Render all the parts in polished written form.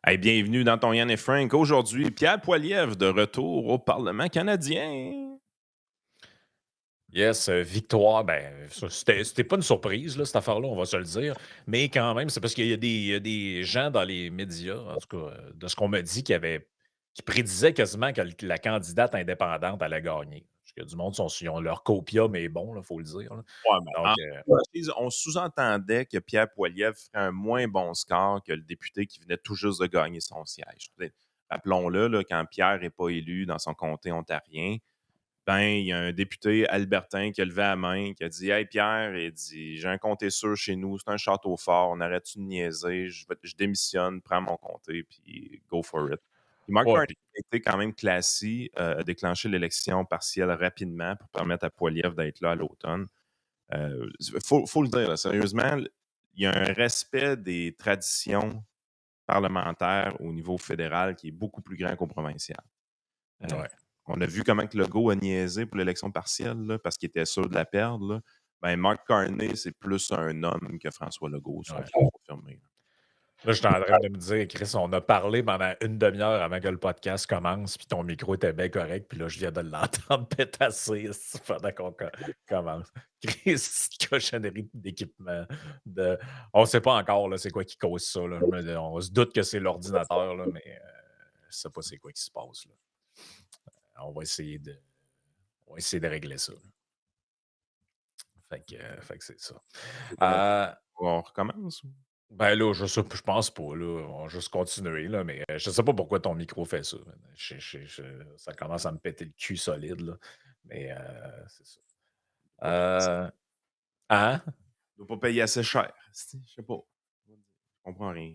Hey, bienvenue dans ton Yann et Frank. Aujourd'hui, Pierre Poilievre de retour au Parlement canadien. Yes, victoire, ben, ça, c'était pas une surprise, là, cette affaire-là, on va se le dire. Mais quand même, c'est parce qu'il y a des gens dans les médias, en tout cas, de ce qu'on m'a dit, qui prédisaient quasiment que la candidate indépendante allait gagner. Parce que du monde, ils ont leur copium est bon, il faut le dire, là. Ouais, mais Donc, on sous-entendait que Pierre Poilievre ferait un moins bon score que le député qui venait tout juste de gagner son siège. Rappelons-le, là, quand Pierre n'est pas élu dans son comté ontarien, ben, il y a un député albertain qui a levé la main, qui a dit: Hey Pierre, il dit, j'ai un comté sûr chez nous, c'est un château fort, on arrête-tu de niaiser, je démissionne, prends mon comté, puis go for it. Puis Mark ouais, Carney puis a été quand même classique, a déclenché l'élection partielle rapidement pour permettre à Poilievre d'être là à l'automne. Faut le dire, là, sérieusement, il y a un respect des traditions parlementaires au niveau fédéral qui est beaucoup plus grand qu'au provincial. Euh, ouais. on a vu comment que Legault a niaisé pour l'élection partielle là, parce qu'il était sûr de la perdre. Là. Ben, Mark Carney, c'est plus un homme que François Legault, si on Ouais. peut confirmer. Là, je suis en train de me dire, Chris, on a parlé pendant une demi-heure avant que le podcast commence, puis ton micro était bien correct, puis là, je viens de l'entendre pétasser esti, pendant qu'on commence. Chris, cochonnerie d'équipement. De... On ne sait pas encore là, c'est quoi qui cause ça. Là. On se doute que c'est l'ordinateur, là, mais je ne sais pas c'est quoi qui se passe. Là. On va essayer de, on va essayer de régler ça. Là. Fait que c'est ça. C'est comment Euh, on recommence? Ben là, je pense pas, là. On va juste continuer, là, mais je sais pas pourquoi ton micro fait ça. Ça commence à me péter le cul solide, là. Mais c'est ça. Euh, hein? Il ne doit pas payer assez cher. Je sais pas. Je comprends rien.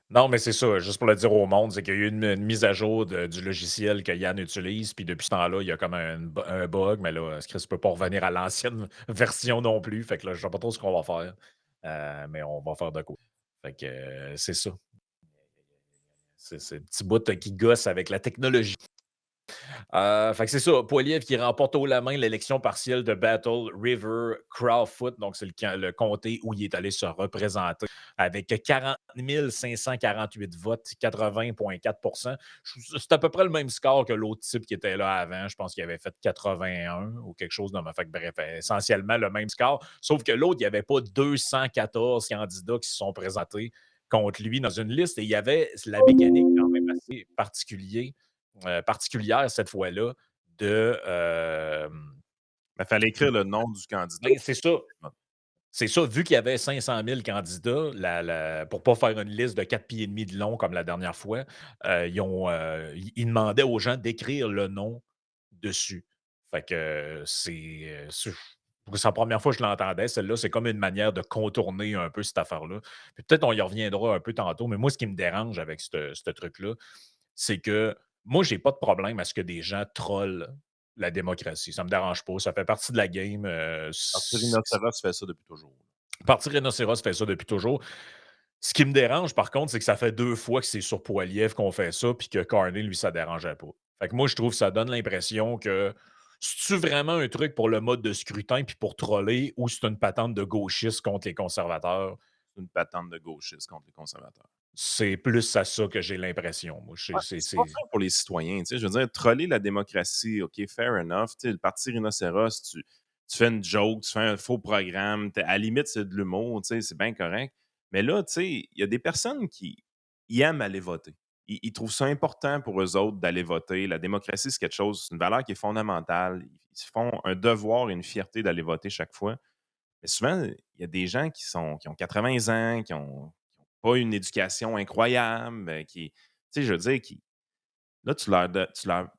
Non, mais c'est ça, juste pour le dire au monde, c'est qu'il y a eu une mise à jour du logiciel que Yann utilise, puis depuis ce temps-là, il y a comme un bug, mais là, Chris peut pas revenir à l'ancienne version non plus. Fait que là, je sais pas trop ce qu'on va faire. Mais on va faire de quoi. Fait que c'est ça. C'est le petit bout qui gosse avec la technologie. Fait que c'est ça, Poilievre qui remporte haut la main l'élection partielle de Battle River Crowfoot. Donc, c'est le comté où il est allé se représenter avec 40 548 votes, 80,4. C'est à peu près le même score que l'autre type qui était là avant. Je pense qu'il avait fait 81 ou quelque chose de ma fait que, bref, essentiellement le même score. Sauf que l'autre, il n'y avait pas 214 candidats qui se sont présentés contre lui dans une liste et il y avait la mécanique quand même assez particulière cette fois-là de. Il fallait écrire le nom du candidat. Ben, c'est ça. C'est ça, vu qu'il y avait 500 000 candidats, pour ne pas faire une liste de 4 pieds et demi de long comme la dernière fois, ils demandaient aux gens d'écrire le nom dessus. Fait que c'est la première fois que je l'entendais. Celle-là, c'est comme une manière de contourner un peu cette affaire-là. Puis peut-être on y reviendra un peu tantôt, mais moi, ce qui me dérange avec ce truc-là, c'est que moi, j'ai pas de problème à ce que des gens trollent la démocratie. Ça me dérange pas. Ça fait partie de la game. Arthur Rhinocéros fait ça depuis toujours. Parti Rhinocéros fait ça depuis toujours. Ce qui me dérange, par contre, c'est que ça fait 2 fois que c'est sur Poilievre qu'on fait ça, puis que Carney, lui, ça dérangeait pas. Fait que moi, je trouve que ça donne l'impression que c'est-tu vraiment un truc pour le mode de scrutin puis pour troller ou c'est une patente de gauchistes contre les conservateurs? C'est une patente de gauchistes contre les conservateurs. C'est plus à ça que j'ai l'impression. Moi, Ouais, c'est pas fair pour les citoyens, tu sais, je veux dire, troller la démocratie, OK, fair enough, tu sais, le parti Rhinocéros, tu fais une joke, tu fais un faux programme, à la limite, c'est de l'humour, tu sais, c'est bien correct. Mais là, tu sais, il y a des personnes qui ils aiment aller voter. Ils trouvent ça important pour eux autres d'aller voter. La démocratie, c'est quelque chose, c'est une valeur qui est fondamentale. Ils se font un devoir et une fierté d'aller voter chaque fois. Mais souvent, il y a des gens qui ont 80 ans, qui ont pas une éducation incroyable, qui, tu sais, je veux dire, qui, là,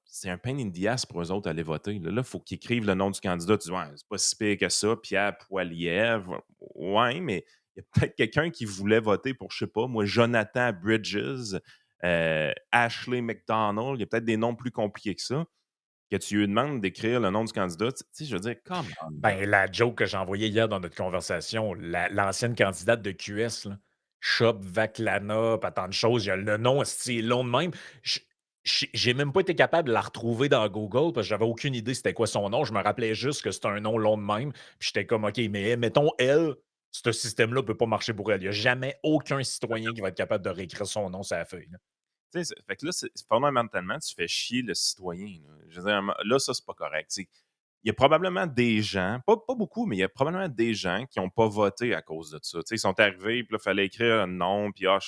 c'est un pain in the ass pour eux autres d'aller voter. Là, il faut qu'ils écrivent le nom du candidat. Tu dis, ouais, c'est pas si pire que ça, Pierre Poilievre. Ouais, mais il y a peut-être quelqu'un qui voulait voter pour, je sais pas, moi, Jonathan Bridges, Ashley McDonald. Il y a peut-être des noms plus compliqués que ça. Que tu lui demandes d'écrire le nom du candidat. Tu sais, je veux dire, come on, là. ben, la joke que j'ai envoyée hier dans notre conversation, l'ancienne candidate de QS, là, Shop, Vaclana, pas tant de choses. Il y a le nom, c'est long de même. Je- j'ai même pas été capable de la retrouver dans Google parce que j'avais aucune idée c'était quoi son nom. Je me rappelais juste que c'était un nom long de même. Puis j'étais comme, OK, mais mettons elle, ce système-là ne peut pas marcher pour elle. Il y a jamais aucun citoyen qui va être capable de réécrire son nom sur la feuille, là. Tu sais, fait que là, fondamentalement, tu fais chier le citoyen, là. Je veux dire, là, ça, c'est pas correct. Tu sais, il y a probablement des gens, pas beaucoup, mais il y a probablement des gens qui ont pas voté à cause de ça. Tu sais, ils sont arrivés, puis là, il fallait écrire un nom, puis Ben,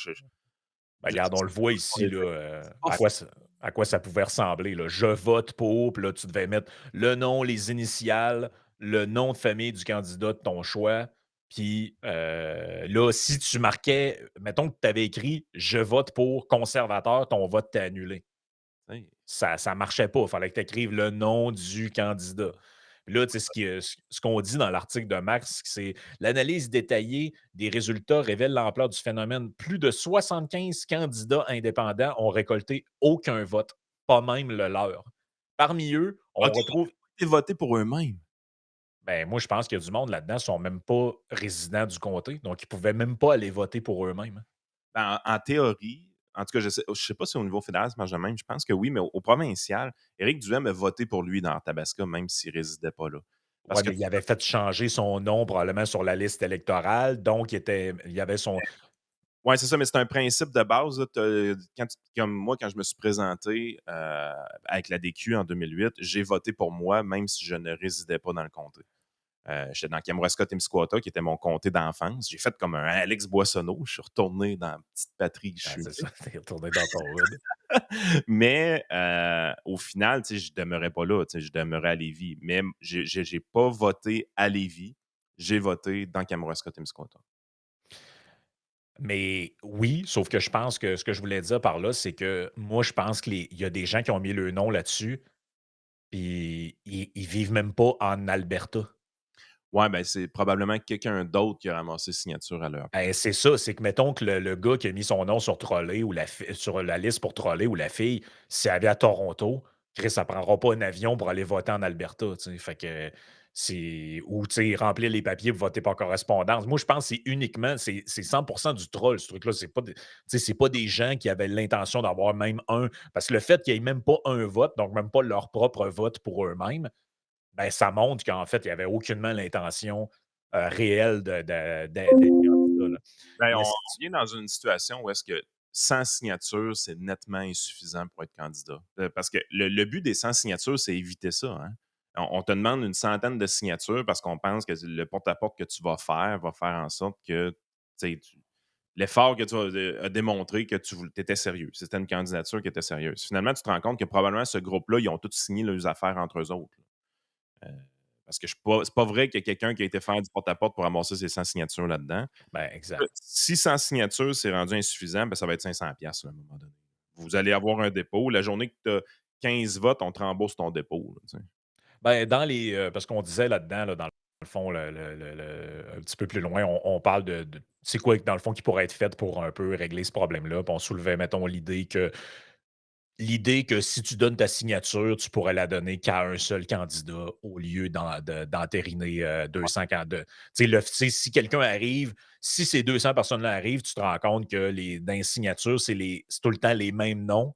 regarde, on le voit ici, là, c'est pas fair. à quoi ça pouvait ressembler, là. «Je vote pour», puis là, tu devais mettre le nom, les initiales, le nom de famille du candidat de ton choix. Puis, là, si tu marquais mettons que tu avais écrit: «Je vote pour conservateur», ton vote était annulé. Ça marchait pas. Il fallait que tu écrives le nom du candidat. Puis là, tu sais, ce qu'on dit dans l'article de Max, c'est: «L'analyse détaillée des résultats révèle l'ampleur du phénomène. Plus de 75 candidats indépendants ont récolté aucun vote, pas même le leur. Parmi eux, on OK, ils retrouve» ont été votés pour eux-mêmes. ben, moi, je pense qu'il y a du monde là-dedans, qui sont même pas résidents du comté, donc ils pouvaient même pas aller voter pour eux-mêmes, hein. Ben, en théorie, en tout cas, je sais pas si au niveau fédéral, ça marche de même. Je pense que oui, mais au provincial, Éric Duhaime a voté pour lui dans Arthabasca, même s'il résidait pas là. Parce Ouais, que mais il avait fait changer son nom probablement sur la liste électorale, donc il y avait son ouais, c'est ça, mais c'est un principe de base, là. Comme moi, quand je me suis présenté, avec la DQ en 2008, j'ai voté pour moi, même si je ne résidais pas dans le comté. J'étais dans Kamouraska-Témiscouata, qui était mon comté d'enfance. J'ai fait comme un Alex Boissonneau. Je suis retourné dans la petite patrie que je ben, suis c'est né. ça, tu retourné dans ton hood. Mais au final, tu sais, je demeurais pas là, tu sais, je demeurais à Lévis. Mais j'ai pas voté à Lévis, j'ai voté dans Kamouraska-Témiscouata. Mais oui, sauf que je pense que ce que je voulais dire par là, c'est que moi, je pense qu'il y a des gens qui ont mis le nom là-dessus, puis ils vivent même pas en Alberta. Ouais, ben, c'est probablement quelqu'un d'autre qui a ramassé signature à leur Ben, c'est ça, c'est que mettons que le gars qui a mis son nom sur Trolley ou sur la liste pour Trolley ou la fille, si elle vit à Toronto, Chris, ça prendra pas un avion pour aller voter en Alberta, tu sais. Fait que c'est ou tu sais, remplir les papiers pour voter par correspondance. Moi, je pense que c'est uniquement, c'est 100% du troll, ce truc-là. Tu sais, c'est pas des gens qui avaient l'intention d'avoir même un. Parce que le fait qu'il n'y ait même pas un vote, donc même pas leur propre vote pour eux-mêmes, ben, ça montre qu'en fait, il y avait aucunement l'intention réelle d'être candidat, là. Ben, Mais on c vient dans une situation où est-ce que 100 signatures, c'est nettement insuffisant pour être candidat. Parce que le but des 100 signatures, c'est éviter ça, hein. On te demande une centaine de signatures parce qu'on pense que le porte-à-porte que tu vas faire va faire en sorte que, tu sais, l'effort que tu as démontré que tu étais sérieux. C'était une candidature qui était sérieuse. Finalement, tu te rends compte que probablement ce groupe-là, ils ont tous signé leurs affaires entre eux autres, là. Parce que c'est pas vrai qu'il y a quelqu'un qui a été faire du porte-à-porte pour ramasser ses 100 signatures là-dedans. ben, exact. 600 signatures, c'est rendu insuffisant, ben, ça va être 500 pièces à un moment donné. Vous allez avoir un dépôt. La journée que tu as 15 votes, on te rembourse ton dépôt, là, tu sais. Ben, dans les, parce qu'on disait là-dedans, là, dans le fond, un petit peu plus loin, on parle de c'est quoi, dans le fond, qui pourrait être fait pour un peu régler ce problème-là. Puis on soulevait, mettons, l'idée que si tu donnes ta signature, tu pourrais la donner qu'à un seul candidat au lieu d'entériner 200 candidats. Tu sais, si quelqu'un arrive, si ces 200 personnes-là arrivent, tu te rends compte que dans les signatures, c'est tout le temps les mêmes noms.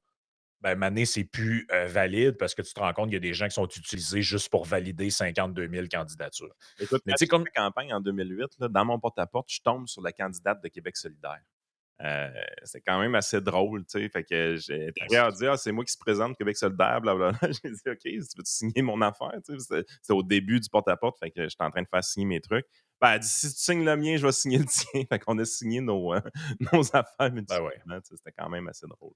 Ben, mané, c'est plus valide parce que tu te rends compte qu'il y a des gens qui sont utilisés juste pour valider 52 000 candidatures. Écoute, Mais quand tu sais, j'ai comme. fait campagne en 2008, là, dans mon porte-à-porte, je tombe sur la candidate de Québec solidaire. C'est quand même assez drôle, tu sais. Fait que j'ai Ben, arrivé à dire: «Ah, c'est moi qui se présente, Québec solidaire, blablabla». J'ai dit: «OK, si tu veux signer mon affaire?» Tu sais, c'était au début du porte-à-porte, fait que j'étais en train de faire signer mes trucs. Ben, elle dit: «Si tu signes le mien, je vais signer le tien». Fait qu'on a signé nos affaires Ben ouais. mutuellement, tu sais, c'était quand même assez drôle.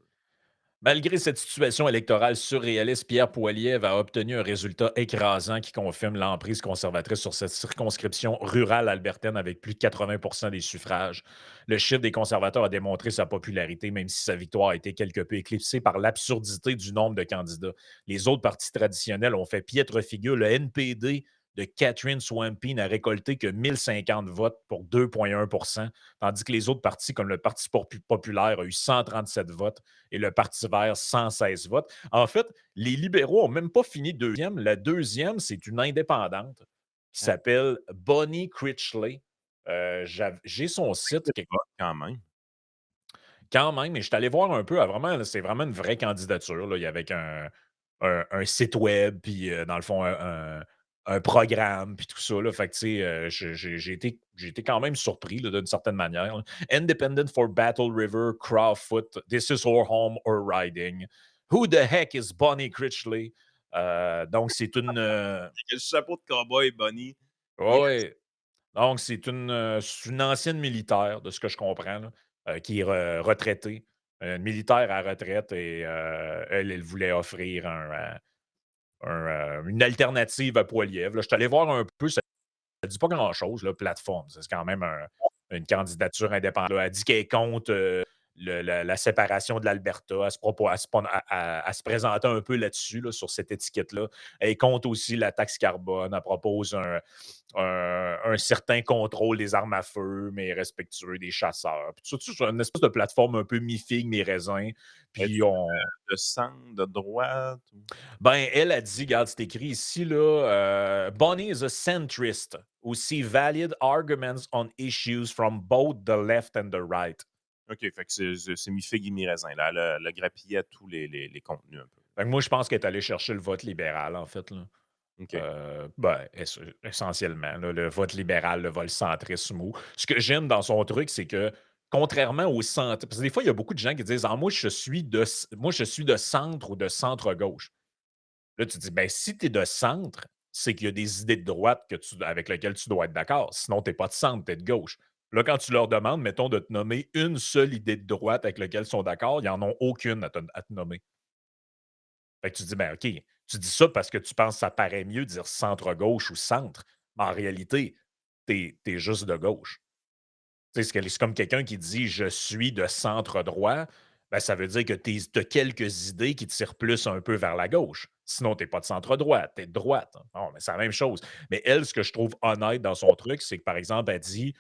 Malgré cette situation électorale surréaliste, Pierre Poilievre a obtenu un résultat écrasant qui confirme l'emprise conservatrice sur cette circonscription rurale albertaine avec plus de 80 des suffrages. Le chiffre des conservateurs a démontré sa popularité, même si sa victoire a été quelque peu éclipsée par l'absurdité du nombre de candidats. Les autres partis traditionnels ont fait piètre figure. Le NPD de Catherine Swampy n'a récolté que 1050 votes pour 2,1 tandis que les autres partis, comme le Parti populaire, a eu 137 votes et le Parti vert, 116 votes. En fait, les libéraux n'ont même pas fini deuxième. La deuxième, c'est une indépendante qui Hein, s'appelle Bonnie Critchley. J'ai son site quand même. quand même, mais je suis allé voir un peu. Vraiment, c'est vraiment une vraie candidature. Là. Il y avait un site web, puis dans le fond, un programme, puis tout ça, là. Fait que, tu sais, j'ai été quand même surpris, là, d'une certaine manière, là. Independent for Battle River, Crowfoot, This is our home or riding. Who the heck is Bonnie Critchley? Donc, Avec le chapeau de cowboy, Bunny. ouais, Yes. ouais. Donc, c'est une ancienne militaire, de ce que je comprends, là, qui est retraitée. Une militaire à retraite et elle voulait offrir une alternative à Poilievre. Là, je suis allé voir un peu, ça ne dit pas grand-chose, là, plateforme. C'est quand même une candidature indépendante. Elle dit qu'elle est contre la séparation de l'Alberta. Elle se présentait un peu là-dessus, là, sur cette étiquette-là. Elle est contre aussi la taxe carbone. Elle propose un certain contrôle des armes à feu, mais respectueux des chasseurs. Puis tout ça, c'est une espèce de plateforme un peu mi-figue, mi-raisin. Puis Es-tu on. de centre, de droite? Ben, elle a dit, regarde, c'est écrit ici, là, Bonnie is a centrist who see valid arguments on issues from both the left and the right. OK, fait que c'est mi-figue et mi-raisin. Là, elle a grappillé à tous les contenus un peu. Fait que moi, je pense qu'elle est allée chercher le vote libéral, en fait, là. OK. Ben, essentiellement, là, le vote libéral, le vote centriste mou. Ce que j'aime dans son truc, c'est que, contrairement au centre, parce que des fois, il y a beaucoup de gens qui disent, ah, moi, je suis de centre ou de centre-gauche. Là, tu te dis, ben, si tu es de centre, c'est qu'il y a des idées de droite avec lesquelles tu dois être d'accord. Sinon, tu n'es pas de centre, tu es de gauche. Là, quand tu leur demandes, mettons, de te nommer une seule idée de droite avec laquelle ils sont d'accord, ils n'en ont aucune à te nommer. Fait que tu te dis, ben, OK, tu dis ça parce que tu penses que ça paraît mieux de dire centre-gauche ou centre. Mais en réalité, tu es juste de gauche. Tu sais, c'est comme quelqu'un qui dit je suis de centre droit, ben, ça veut dire que tu as quelques idées qui tirent plus un peu vers la gauche. Sinon, tu n'es pas de centre droit, tu es de droite. Bon, mais c'est la même chose. Mais elle, ce que je trouve honnête dans son truc, c'est que, par exemple, elle dit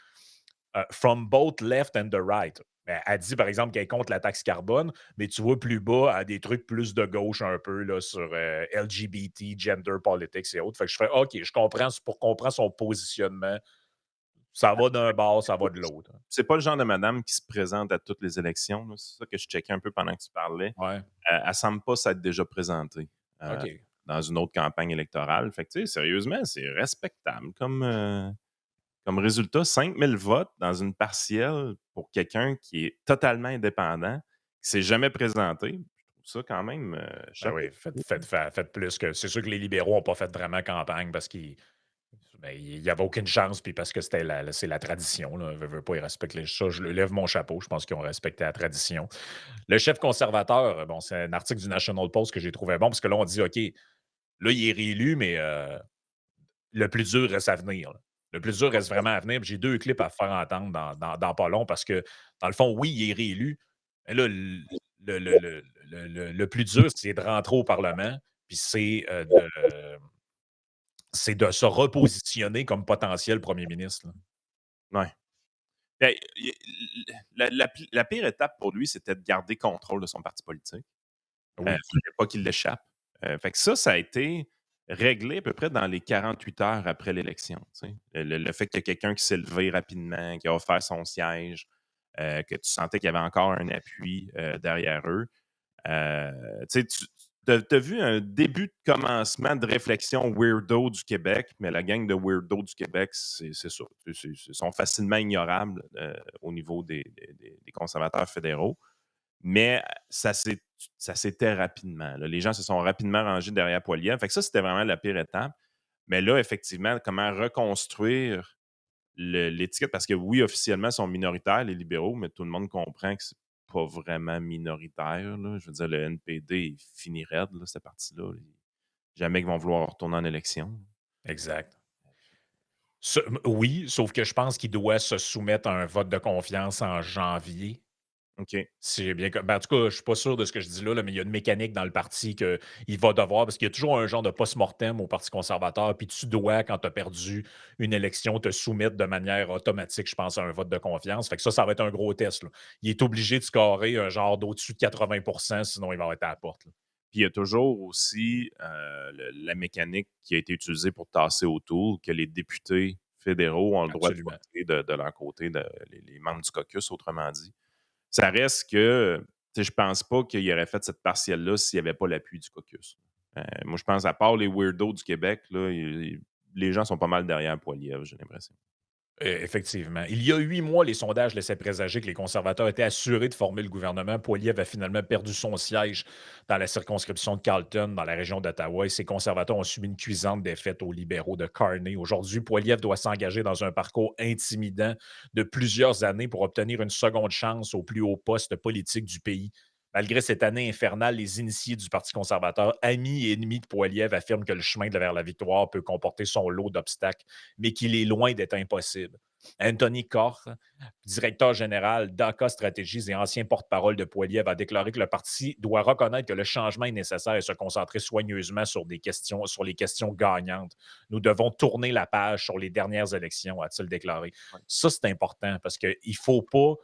from both left and the right. Ben, elle dit, par exemple, qu'elle est contre la taxe carbone, mais tu vois plus bas, elle a des trucs plus de gauche un peu là, sur LGBT, gender politics et autres. Fait que je fais OK, pour comprendre son positionnement, ça va d'un bord, ça va de l'autre. C'est pas le genre de madame qui se présente à toutes les élections, là. C'est ça que je checkais un peu pendant que tu parlais. Ouais. Elle semble pas s'être déjà présentée, heu, OK. dans une autre campagne électorale. Fait que, tu sais, sérieusement, c'est respectable comme résultat. 5 000 votes dans une partielle pour quelqu'un qui est totalement indépendant, qui s'est jamais présenté. Je trouve ça quand même, Ben oui, chapeau. faites plus que. C'est sûr que les libéraux n'ont pas fait vraiment campagne parce qu'il n'y avait aucune chance, puis parce que c'est la tradition. Là. Veux pas, ils respectent ça. Je lève mon chapeau. Je pense qu'ils ont respecté la tradition. Le chef conservateur, bon, c'est un article du National Post que j'ai trouvé bon, parce que là, on dit OK, là, il est réélu, mais le plus dur reste à venir. Là. Le plus dur reste vraiment à venir. J'ai deux clips à faire entendre dans pas long parce que, dans le fond, oui, il est réélu. Mais là, le plus dur, c'est de rentrer au Parlement, puis c'est de se repositionner comme potentiel premier ministre. Là. Ouais. Ben, la pire étape pour lui, c'était de garder contrôle de son parti politique. Oui, Fallait pas qu'il l'échappe. Fait que ça a été réglé à peu près dans les 48 heures après l'élection, tu sais. Le fait qu'il y a quelqu'un qui s'est levé rapidement, qui a offert son siège, que tu sentais qu'il y avait encore un appui, derrière eux. Tu sais, tu as vu un début de commencement de réflexion weirdo du Québec, mais la gang de weirdo du Québec, c'est ça. Ils sont facilement ignorables, au niveau des conservateurs fédéraux. Mais ça s'était rapidement, là. Les gens se sont rapidement rangés derrière Poilievre. Fait que ça, c'était vraiment la pire étape. Mais là, effectivement, comment reconstruire l'étiquette? Parce que oui, officiellement, ils sont minoritaires, les libéraux, mais tout le monde comprend que c'est pas vraiment minoritaire, là. Je veux dire, le NPD, il finit raide, là, cette partie-là. Jamais qu'ils vont vouloir retourner en élection. exact. Oui, sauf que je pense qu'il doit se soumettre à un vote de confiance en janvier. OK. Si j'ai bien en tout cas, je suis pas sûr de ce que je dis là, mais il y a une mécanique dans le parti qu'il va devoir parce qu'il y a toujours un genre de post-mortem au Parti conservateur, puis tu dois, quand tu as perdu une élection, te soumettre de manière automatique, je pense, à un vote de confiance. Fait que ça va être un gros test, là. Il est obligé de scorer un genre d'au-dessus de 80, sinon il va être à la porte, là. Puis il y a toujours aussi la mécanique qui a été utilisée pour tasser autour, que les députés fédéraux ont le droit de Absolument. voter de leur côté, les membres du caucus, autrement dit. Ça reste que, tu sais, je pense pas qu'il aurait fait cette partielle-là s'il n'y avait pas l'appui du caucus. Moi, je pense, à part les weirdos du Québec, là, les gens sont pas mal derrière Poilievre, j'ai l'impression. Effectivement. Il y a 8 mois, les sondages laissaient présager que les conservateurs étaient assurés de former le gouvernement. Poilievre a finalement perdu son siège dans la circonscription de Carleton, dans la région d'Ottawa, et ses conservateurs ont subi une cuisante défaite aux libéraux de Carney. Aujourd'hui, Poilievre doit s'engager dans un parcours intimidant de plusieurs années pour obtenir une seconde chance au plus haut poste politique du pays. Malgré cette année infernale, les initiés du Parti conservateur, amis et ennemis de Poilievre, affirment que le chemin vers la victoire peut comporter son lot d'obstacles, mais qu'il est loin d'être impossible. Anthony Koch, directeur général d'ACA Stratégies et ancien porte-parole de Poilievre, a déclaré que le parti doit reconnaître que le changement est nécessaire et se concentrer soigneusement sur sur les questions gagnantes. Nous devons tourner la page sur les dernières élections, a-t-il déclaré. Ouais. Ça, c'est important parce qu'il ne faut pas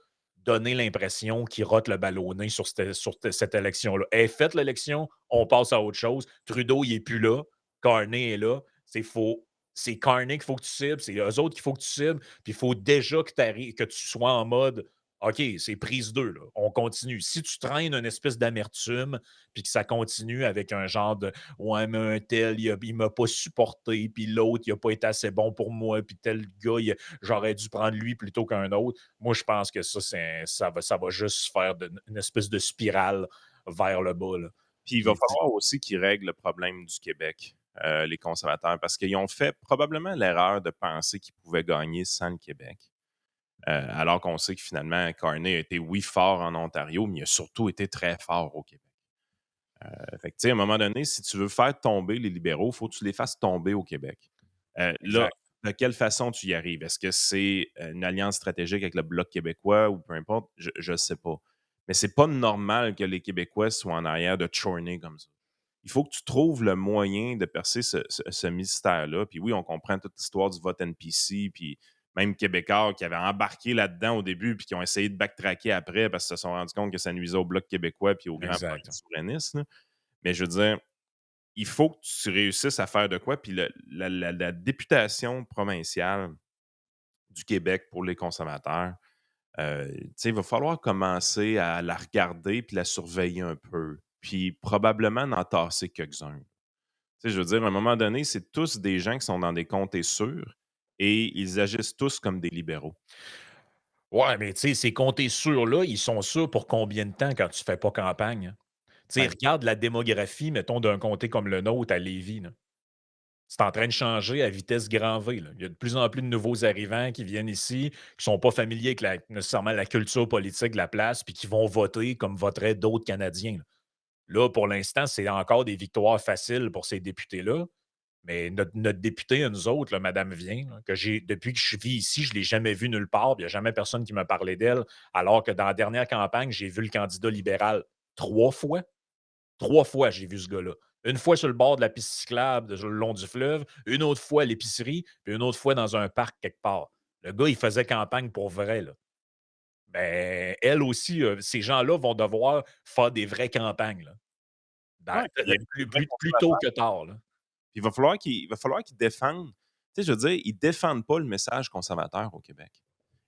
donner l'impression qu'il rote le ballonné sur cette élection-là. Elle est faite, l'élection, on passe à autre chose. Trudeau, il n'est plus là. Carney est là. C'est faux. C'est Carney qu'il faut que tu cibles, c'est eux autres qu'il faut que tu cibles, puis il faut déjà que tu sois en mode OK, c'est prise 2, là. On continue. Si tu traînes une espèce d'amertume, puis que ça continue avec un genre de ouais, mais un tel, il m'a pas supporté, puis l'autre, il a pas été assez bon pour moi, puis tel gars, j'aurais dû prendre lui plutôt qu'un autre. Moi, je pense que ça va juste faire une espèce de spirale vers le bas, là. Puis il va Puis, falloir aussi qu'ils règlent le problème du Québec, les conservateurs, parce qu'ils ont fait probablement l'erreur de penser qu'ils pouvaient gagner sans le Québec. Alors qu'on sait que finalement, Carney a été, oui, fort en Ontario, mais il a surtout été très fort au Québec. Fait que, tu sais, à un moment donné, si tu veux faire tomber les libéraux, il faut que tu les fasses tomber au Québec. Là, exact. de quelle façon tu y arrives? Est-ce que c'est une alliance stratégique avec le Bloc québécois ou peu importe? Je ne sais pas. Mais c'est pas normal que les Québécois soient en arrière de Chorney comme ça. Il faut que tu trouves le moyen de percer ce mystère-là. Puis oui, on comprend toute l'histoire du vote NPC, puis même Québécois qui avaient embarqué là-dedans au début, puis qui ont essayé de backtracker après parce qu'ils se sont rendus compte que ça nuisait au Bloc québécois puis au grand projet Exact. souverainiste, là. Mais je veux dire, il faut que tu réussisses à faire de quoi. Puis la députation provinciale du Québec pour les conservateurs, tu sais, il va falloir commencer à la regarder puis la surveiller un peu. Puis probablement en tasser quelques-uns. Tu sais, je veux dire, à un moment donné, c'est tous des gens qui sont dans des comtés sûrs et ils agissent tous comme des libéraux. Ouais, mais tu sais, ces comtés sûrs-là, ils sont sûrs pour combien de temps quand tu fais pas campagne, hein? Tu sais, Ouais. regarde la démographie, mettons, d'un comté comme le nôtre à Lévis, là. C'est en train de changer à vitesse grand V, là. Il y a de plus en plus de nouveaux arrivants qui viennent ici, qui sont pas familiers avec nécessairement la culture politique de la place, puis qui vont voter comme voteraient d'autres Canadiens, là. Là, pour l'instant, c'est encore des victoires faciles pour ces députés-là. Mais notre députée à nous autres, là, Madame Vien, là, depuis que je vis ici, je ne l'ai jamais vue nulle part. Il n'y a jamais personne qui m'a parlé d'elle. Alors que dans la dernière campagne, j'ai vu le candidat libéral 3 fois. 3 fois, j'ai vu ce gars-là. Une fois sur le bord de la piste cyclable, le long du fleuve, une autre fois à l'épicerie, puis une autre fois dans un parc quelque part. Le gars, il faisait campagne pour vrai, là. Ben, elle aussi, ces gens-là vont devoir faire des vraies campagnes, là. Ouais, puis il y a des vrais Plus tôt conservateurs. que tard, là. Puis il va falloir qu'ils défendent. Tu sais, je veux dire, ils défendent pas le message conservateur au Québec.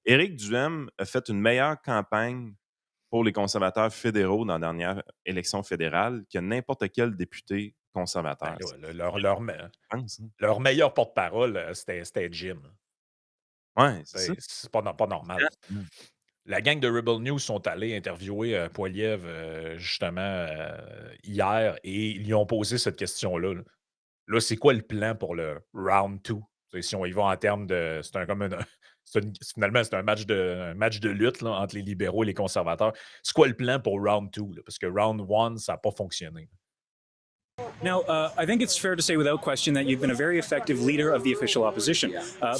Éric Duhaime a fait une meilleure campagne pour les conservateurs fédéraux dans la dernière élection fédérale que n'importe quel député Ben conservateur. là, C'est je pense, hein. leur meilleur porte-parole, c'était Jim. Ouais, c'est ça. C'est pas normal. Mmh. La gang de Rebel News sont allés interviewer, Poilievre, justement, hier et ils lui ont posé cette question-là, là. Là, c'est quoi le plan pour le round 2? Tu sais, si on y va en termes de c'est un comme une finalement, c'est un match de lutte, là, entre les libéraux et les conservateurs. C'est quoi le plan pour round 2, là? Parce que round 1, ça a pas fonctionné. Now, I think it's fair to say without question that you've been a very effective leader of the official opposition.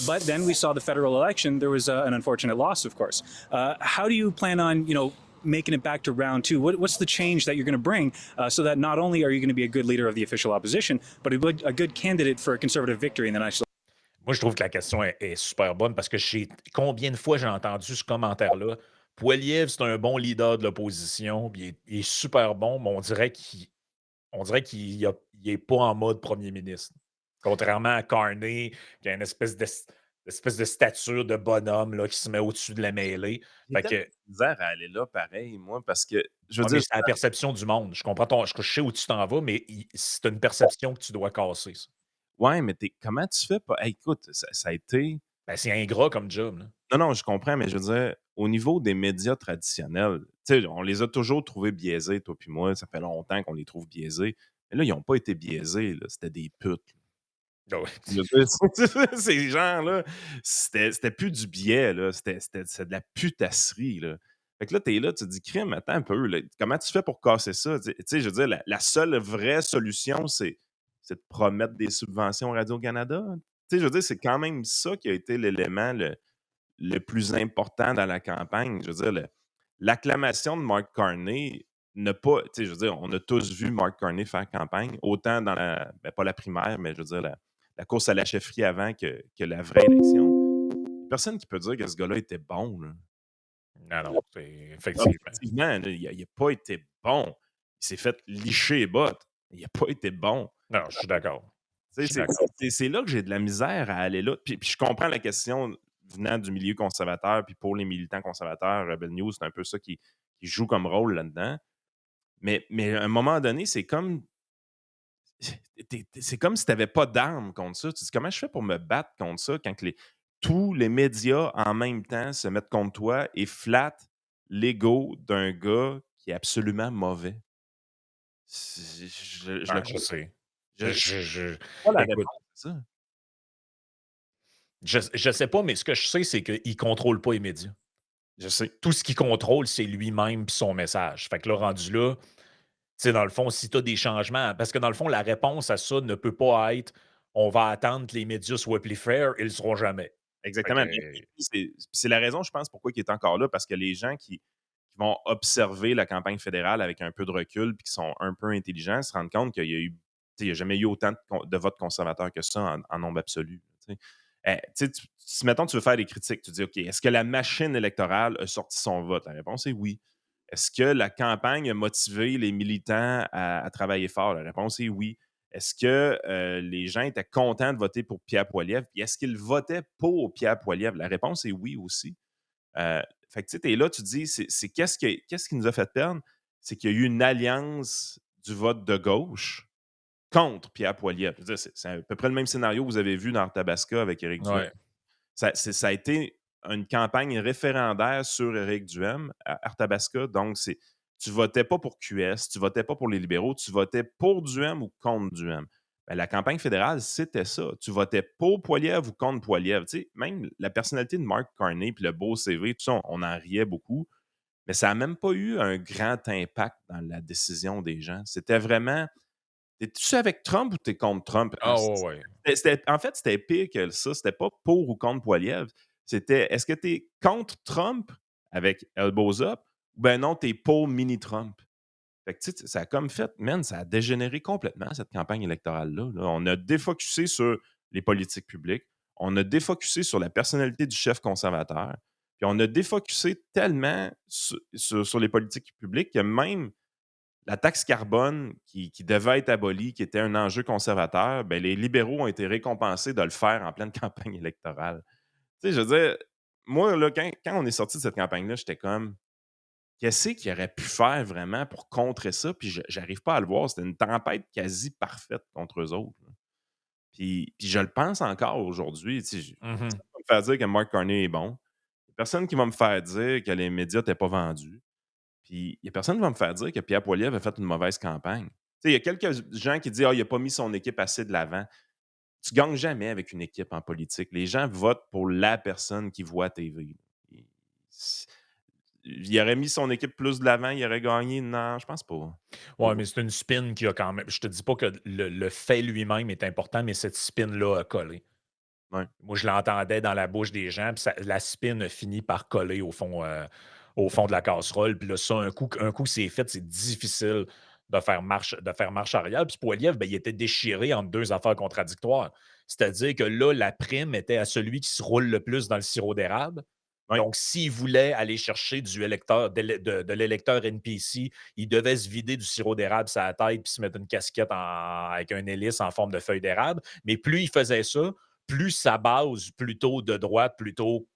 But then we saw the federal election. There was an unfortunate loss, of course. How do you plan on, making it back to round two? What's the change that you're going to bring so that not only are you going to be a good leader of the official opposition, but a good candidate for a conservative victory in the national. Moi, je trouve que la question est super bonne parce que combien de fois j'ai entendu ce commentaire-là? Poilievre, c'est un bon leader de l'opposition, puis il est super bon, mais on dirait qu'il est pas en mode premier ministre. Contrairement à Carney, qui a une espèce de stature de bonhomme là, qui se met au-dessus de la mêlée. J'ai Fait tellement que, de misère à aller là pareil, moi, parce que je veux ouais, mais dire, c'est la perception du monde. Je comprends je sais où tu t'en vas, mais c'est une perception que tu dois casser, ça. Ouais, mais comment tu fais pas? Hey, écoute, ça a été. Ben, c'est ingrat comme job, là. Non, non, je comprends, mais je veux dire, au niveau des médias traditionnels, tu sais, on les a toujours trouvés biaisés, toi puis moi. Ça fait longtemps qu'on les trouve biaisés. Mais là, ils n'ont pas été biaisés, là. C'était des putes. Ah ouais. Je veux dire, ces gens-là, c'était plus du biais, là. C'est de la putasserie, là. Fait que là, t'es là, tu te dis, crime, attends un peu, là. Comment tu fais pour casser ça? Tu sais, je veux dire, la seule vraie solution, c'est de promettre des subventions à Radio-Canada. Tu sais, je veux dire, c'est quand même ça qui a été l'élément le plus important dans la campagne. Je veux dire, l'acclamation de Mark Carney n'a pas. Tu sais, je veux dire, on a tous vu Mark Carney faire campagne, autant dans la. Ben, pas la primaire, mais je veux dire, la course à la chefferie avant que la vraie élection. Personne qui peut dire que ce gars-là était bon, là. Non, non, c'est effectivement. Objectivement, là, il n'a pas été bon. Il s'est fait licher les bottes. Il n'a pas été bon. Non, je suis d'accord. Je Tu suis sais, d'accord. c'est là que j'ai de la misère à aller là. Puis je comprends la question venant du milieu conservateur, puis pour les militants conservateurs, Rebel News, c'est un peu ça qui joue comme rôle là-dedans. Mais à un moment donné, c'est comme c'est comme si tu n'avais pas d'armes contre ça. Tu te dis, comment je fais pour me battre contre ça quand tous les médias en même temps se mettent contre toi et flattent l'ego d'un gars qui est absolument mauvais? Je le Ah, je comprends. sais. Je Je pas la écoute, réponse à ça. je sais pas, mais ce que je sais, c'est qu'il contrôle pas les médias. Je sais. Tout ce qu'il contrôle, c'est lui-même puis son message. Fait que là, rendu là, tu sais, dans le fond, si tu as des changements parce que dans le fond, la réponse à ça ne peut pas être: «On va attendre que les médias soient plus fair», ils le seront jamais. Fait Exactement. Mais que c'est la raison, je pense, pourquoi il est encore là, parce que les gens qui vont observer la campagne fédérale avec un peu de recul puis qui sont un peu intelligents se rendent compte qu'il y a eu, tu sais, il n'y a jamais eu autant de votes conservateurs que ça en nombre absolu. Tu sais. Tu sais, si, mettons, tu veux faire des critiques, tu dis, OK, est-ce que la machine électorale a sorti son vote? La réponse est oui. Est-ce que la campagne a motivé les militants à travailler fort? La réponse est oui. Est-ce que les gens étaient contents de voter pour Pierre Poilievre? Puis est-ce qu'ils votaient pour Pierre Poilievre? La réponse est oui aussi. Fait que tu sais, t'es là, tu te dis, c'est qu'est-ce qui nous a fait perdre? C'est qu'il y a eu une alliance du vote de gauche contre Pierre Poilievre. Je veux dire, c'est à peu près le même scénario que vous avez vu dans Arthabasca avec Éric Duhem. ouais. Ça a été une campagne référendaire sur Éric Duhem à Arthabasca. Donc, tu votais pas pour QS, tu votais pas pour les libéraux, tu votais pour Duhem ou contre Duhem. Ben, la campagne fédérale, c'était ça. Tu votais pour Poilievre ou contre Poilievre. Tu sais, même la personnalité de Mark Carney puis le beau CV, tout ça, on en riait beaucoup. Mais ça n'a même pas eu un grand impact dans la décision des gens. C'était vraiment, t'es-tu avec Trump ou t'es contre Trump? Ah ouais, ouais. En fait, c'était pire que ça. C'était pas pour ou contre Poilievre. C'était, est-ce que t'es contre Trump avec Elbows Up ou ben non, t'es pour mini-Trump? Fait que, tu sais, ça a comme fait, man, ça a dégénéré complètement, cette campagne électorale-là. Là. On a défocusé sur les politiques publiques. On a défocusé sur la personnalité du chef conservateur. Puis on a défocusé tellement sur les politiques publiques que même la taxe carbone qui devait être abolie, qui était un enjeu conservateur, ben, les libéraux ont été récompensés de le faire en pleine campagne électorale. Tu sais, je veux dire, moi, là, quand on est sorti de cette campagne-là, j'étais comme, qu'est-ce qu'il aurait pu faire vraiment pour contrer ça? Puis j'arrive pas à le voir. C'était une tempête quasi parfaite contre eux autres. Là. Puis je le pense encore aujourd'hui. Tu sais, Mmh. personne va me faire dire que Mark Carney est bon. Il y a personne qui va me faire dire que les médias n'étaient pas vendus. Puis il y a personne qui va me faire dire que Pierre Poilievre a fait une mauvaise campagne. Tu sais, il y a quelques gens qui disent: «Ah, il n'a pas mis son équipe assez de l'avant». Tu gagnes jamais avec une équipe en politique. Les gens votent pour la personne qui voit à TV. Il il aurait mis son équipe plus de l'avant, il aurait gagné? Non, je pense pas. Ouais, mais c'est une spin qui a quand même je te dis pas que le fait lui-même est important, mais cette spin-là a collé. Ouais. Moi, je l'entendais dans la bouche des gens, puis la spin a fini par coller au fond de la casserole. Puis là, ça, un coup c'est fait, c'est difficile de faire marche arrière. Puis Poilievre, ben, il était déchiré entre deux affaires contradictoires. C'est-à-dire que là, la prime était à celui qui se roule le plus dans le sirop d'érable. Ouais. Donc, s'il voulait aller chercher du électeur, de l'électeur NPC, il devait se vider du sirop d'érable sur la tête puis se mettre une casquette avec un hélice en forme de feuille d'érable. Mais plus il faisait ça, plus sa base plutôt de droite, plutôt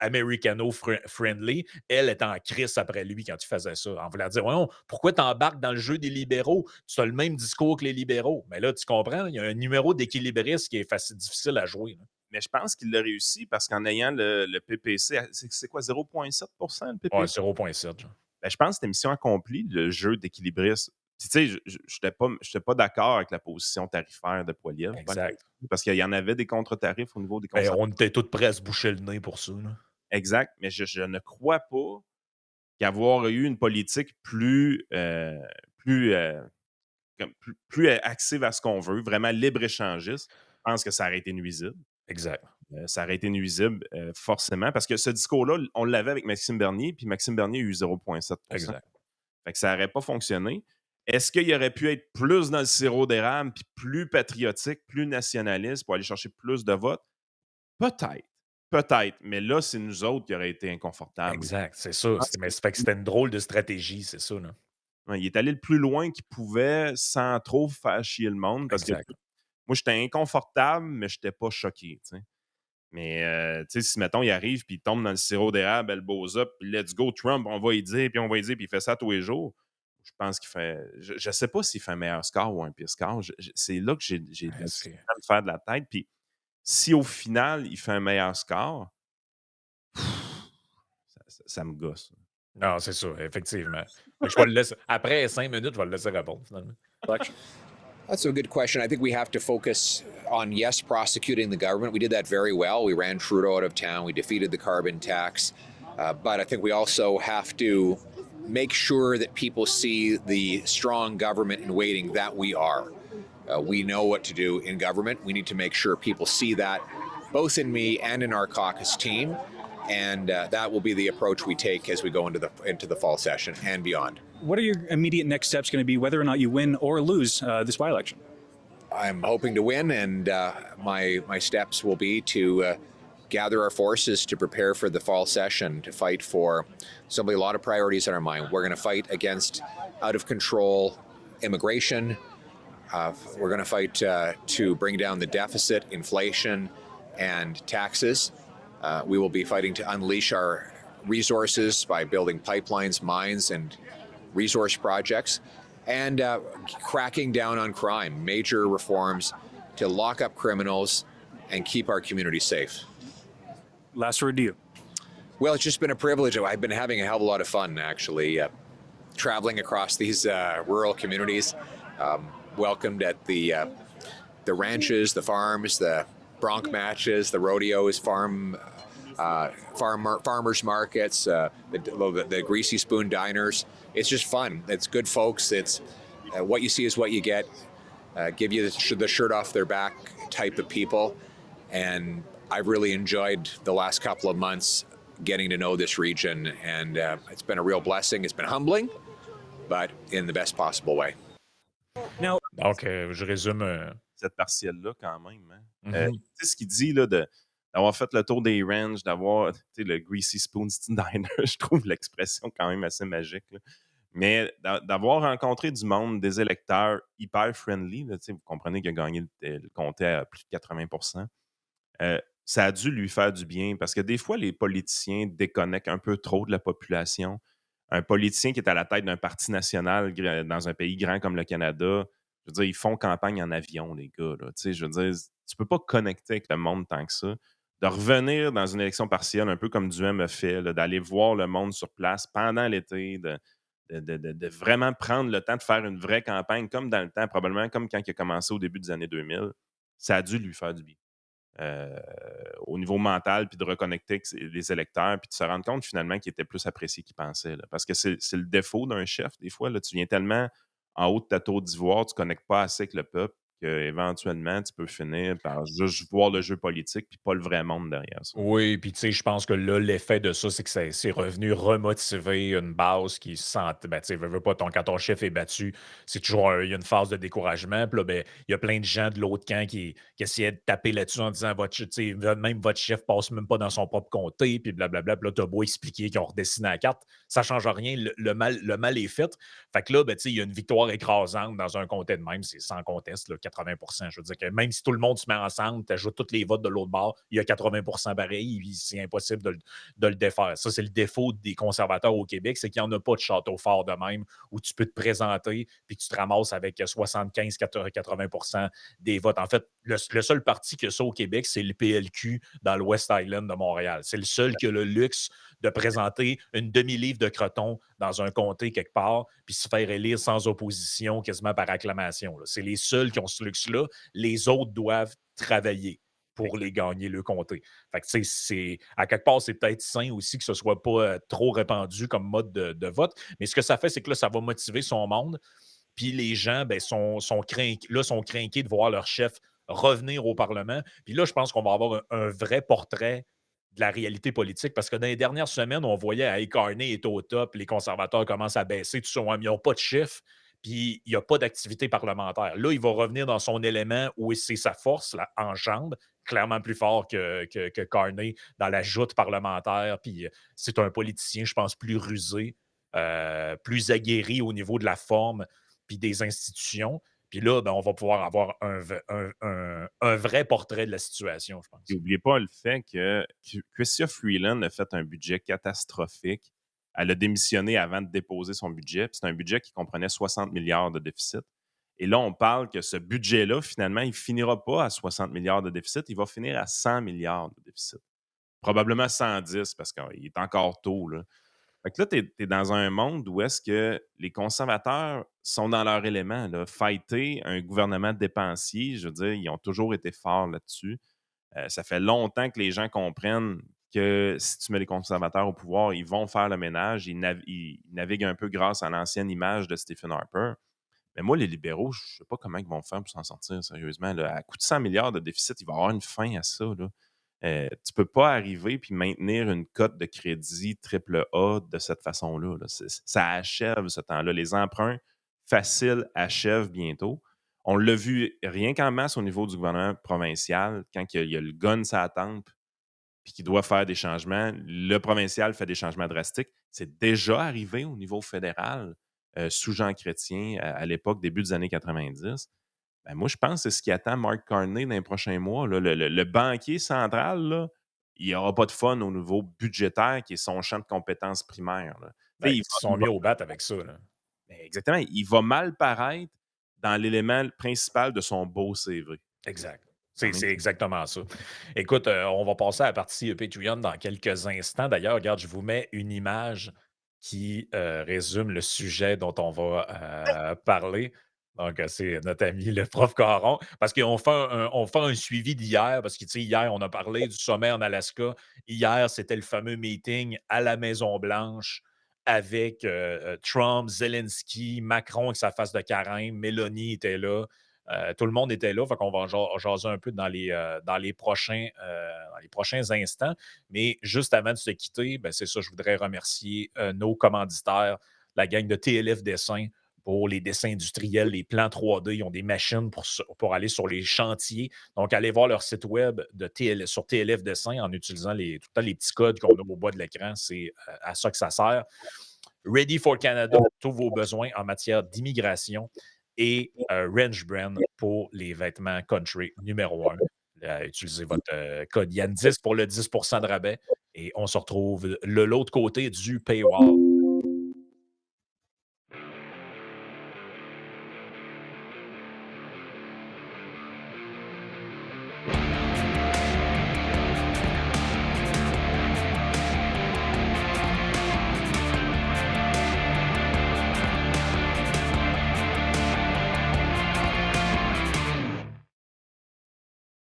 americano-friendly, elle était en crise après lui quand il faisait ça, en voulant dire: «Voyons, pourquoi t'embarques dans le jeu des libéraux? Tu as le même discours que les libéraux». Mais là, tu comprends, il y a un numéro d'équilibriste qui est difficile à jouer, là. Mais je pense qu'il l'a réussi parce qu'en ayant le PPC, c'est quoi, 0,7% le Ouais, PPC? 0,7, genre. Ben, je pense que c'était mission accomplie, le jeu d'équilibriste. Puis, tu sais, je n'étais pas d'accord avec la position tarifaire de Poilievre, Exact. parce qu'il y en avait des contre-tarifs au niveau des Ben, consommateurs. on était tous prêts à se boucher le nez pour ça, là. Exact, mais je ne crois pas qu'avoir eu une politique plus, plus axée vers ce qu'on veut, vraiment libre-échangiste, je pense que ça aurait été nuisible. Exact. Ça aurait été nuisible, forcément, parce que ce discours-là, on l'avait avec Maxime Bernier, puis Maxime Bernier a eu 0,7%. Exact. Fait que ça n'aurait pas fonctionné. Est-ce qu'il aurait pu être plus dans le sirop d'érable, puis plus patriotique, plus nationaliste pour aller chercher plus de votes? Peut-être. Peut-être. Mais là, c'est nous autres qui auraient été inconfortables. Exact, c'est ça. Mais ça fait que c'était une drôle de stratégie, c'est ça, là. Ouais, il est allé le plus loin qu'il pouvait sans trop faire chier le monde. Parce que Exact. moi, j'étais inconfortable, mais je n'étais pas choqué. Tu sais. Mais tu sais, si mettons, il arrive puis il tombe dans le sirop d'érable, elle bosse up, puis let's go, Trump, on va y dire, puis on va y dire, puis il fait ça tous les jours. Je pense qu'il fait. Je ne sais pas s'il fait un meilleur score ou un pire score. C'est là que j'ai de la Ouais, difficulté à me faire de la tête. Puis si au final, il fait un meilleur score, ça me gosse. Non, c'est ça, effectivement. Fait que je vais le laisser. Après 5 minutes, je vais le laisser répondre, finalement. Election. That's a good question. I think we have to focus on, yes, prosecuting the government. We did that very well. We ran Trudeau out of town. We defeated the carbon tax. But I think we also have to make sure that people see the strong government in waiting that we are. We know what to do in government. We need to make sure people see that, both in me and in our caucus team. And that will be the approach we take as we go into the fall session and beyond. What are your immediate next steps going to be, whether or not you win or lose this by-election? I'm hoping to win, and my steps will be to gather our forces to prepare for the fall session, to fight for simply a lot of priorities in our mind. We're going to fight against out-of-control immigration. We're going to fight to bring down the deficit, inflation, and taxes. We will be fighting to unleash our resources by building pipelines, mines, and resource projects, and cracking down on crime, major reforms to lock up criminals and keep our communities safe. Last word to you. Well, it's just been a privilege. I've been having a hell of a lot of fun, actually, traveling across these rural communities, welcomed at the ranches, the farms, the bronc matches, the rodeos, farmers markets, the Greasy Spoon diners. It's just fun. It's good folks. It's what you see is what you get. Give you the shirt off their back type of people. And I've really enjoyed the last couple of months getting to know this region. And it's been a real blessing. It's been humbling, but in the best possible way. Now, Donc, je résume. Cette partielle-là, quand même. Hein. Mhm. Tu sais, ce qu'il dit, là, d'avoir fait le tour des ranges, d'avoir le Greasy Spoon Diner, je trouve l'expression quand même assez magique. Là. Mais d'avoir rencontré du monde, des électeurs hyper friendly, là, vous comprenez qu'il a gagné le comté à plus de 80%, ça a dû lui faire du bien parce que des fois, les politiciens déconnectent un peu trop de la population. Un politicien qui est à la tête d'un parti national dans un pays grand comme le Canada, je veux dire, ils font campagne en avion, les gars. Là, je veux dire, tu peux pas connecter avec le monde tant que ça. De revenir dans une élection partielle, un peu comme Duhem a fait, là, d'aller voir le monde sur place pendant l'été, de vraiment prendre le temps de faire une vraie campagne, comme dans le temps, probablement comme quand il a commencé au début des années 2000, ça a dû lui faire du bien. Au niveau mental, puis de reconnecter avec les électeurs, puis de se rendre compte finalement qu'il était plus apprécié qu'il pensait. Là. Parce que c'est le défaut d'un chef, des fois. Là, tu viens tellement en haut de ta tour d'ivoire, tu ne connectes pas assez avec le peuple qu'éventuellement, tu peux finir par juste voir le jeu politique puis pas le vrai monde derrière ça. Oui, puis tu sais, je pense que là, l'effet de ça, c'est que c'est revenu remotiver une base qui se sent. Ben, tu sais, veux pas, quand ton chef est battu, c'est toujours il y a une phase de découragement. Puis là, ben, il y a plein de gens de l'autre camp qui essayaient de taper là-dessus en disant même votre chef passe même pas dans son propre comté, puis blablabla. Puis là, t'as beau expliquer qu'ils ont redessiné la carte, ça change rien. Le mal est fait. Fait que là, ben, tu sais, il y a une victoire écrasante dans un comté de même, c'est sans conteste, là, 80 Je veux dire que même si tout le monde se met ensemble, tu ajoutes tous les votes de l'autre bord, il y a 80 pareil, c'est impossible de le défaire. Ça, c'est le défaut des conservateurs au Québec, c'est qu'il n'y en a pas de château fort de même où tu peux te présenter puis que tu te ramasses avec 75-80 des votes. En fait, le seul parti qui a ça au Québec, c'est le PLQ dans le West Island de Montréal. C'est le seul qui a le luxe de présenter une demi-livre de croton dans un comté quelque part, puis se faire élire sans opposition, quasiment par acclamation. Là. C'est les seuls qui ont ce luxe-là. Les autres doivent travailler pour les gagner, le comté. Fait que, tu sais, à quelque part, c'est peut-être sain aussi que ce ne soit pas trop répandu comme mode de vote. Mais ce que ça fait, c'est que là, ça va motiver son monde. Puis les gens ben, sont crainqués de voir leur chef revenir au Parlement. Puis là, je pense qu'on va avoir un vrai portrait de la réalité politique parce que dans les dernières semaines, on voyait à Carney est au top, les conservateurs commencent à baisser, tout ça, ils n'ont pas de chiffres, puis il n'y a pas d'activité parlementaire. Là, il va revenir dans son élément où c'est sa force, là, en jambes, clairement plus fort que Carney dans la joute parlementaire. Puis c'est un politicien, je pense, plus rusé, plus aguerri au niveau de la forme puis des institutions. Puis là, ben, on va pouvoir avoir un vrai portrait de la situation, je pense. N'oubliez pas le fait que Chrystia Freeland a fait un budget catastrophique. Elle a démissionné avant de déposer son budget. C'est un budget qui comprenait 60 milliards de déficit. Et là, on parle que ce budget-là, finalement, il ne finira pas à 60 milliards de déficit, il va finir à 100 milliards de déficit. Probablement 110 parce qu'il est encore tôt. Là. Fait que là, tu es dans un monde où est-ce que les conservateurs sont dans leur élément. Là. Fighter un gouvernement dépensier, je veux dire, ils ont toujours été forts là-dessus. Ça fait longtemps que les gens comprennent que si tu mets les conservateurs au pouvoir, ils vont faire le ménage. Ils naviguent un peu grâce à l'ancienne image de Stephen Harper. Mais moi, les libéraux, je ne sais pas comment ils vont faire pour s'en sortir, sérieusement. Là. À coût de 100 milliards de déficit, il va y avoir une fin à ça. Là. Tu ne peux pas arriver puis maintenir une cote de crédit triple A de cette façon-là. Là. Ça achève ce temps-là. Les emprunts faciles achèvent bientôt. On l'a vu rien qu'en masse au niveau du gouvernement provincial, quand il y a le gun sur la tempe puis qu'il doit faire des changements. Le provincial fait des changements drastiques. C'est déjà arrivé au niveau fédéral, sous Jean Chrétien, à l'époque, début des années 90. Ben moi, je pense que c'est ce qui attend Mark Carney dans les prochains mois. Là. Le banquier central, là, il n'y aura pas de fun au niveau budgétaire, qui est son champ de compétences primaire. Là. Ben, Il ils sont va- mis au bat avec ça. Là. Exactement. Il va mal paraître dans l'élément principal de son beau CV. Exact. Quand même. C'est exactement ça. Écoute, on va passer à la partie Patreon dans quelques instants. D'ailleurs, regarde, je vous mets une image qui résume le sujet dont on va parler. Donc, c'est notre ami le prof Caron. Parce qu'on fait on fait un suivi d'hier, parce que, tu sais, hier, on a parlé du sommet en Alaska. Hier, c'était le fameux meeting à la Maison-Blanche avec Trump, Zelensky, Macron avec sa face de carême, Mélanie était là. Tout le monde était là, fait qu'on va jaser un peu dans les prochains instants. Mais juste avant de se quitter, ben, c'est ça, je voudrais remercier nos commanditaires, la gang de TLF Dessin pour les dessins industriels, les plans 3D. Ils ont des machines pour aller sur les chantiers. Donc, allez voir leur site web sur TLF Dessin en utilisant tout le temps les petits codes qu'on a au bas de l'écran. C'est à ça que ça sert. Ready for Canada, tous vos besoins en matière d'immigration et Range Brand pour les vêtements country numéro 1. Utilisez votre code Yann10 pour le 10 de rabais et on se retrouve de l'autre côté du paywall.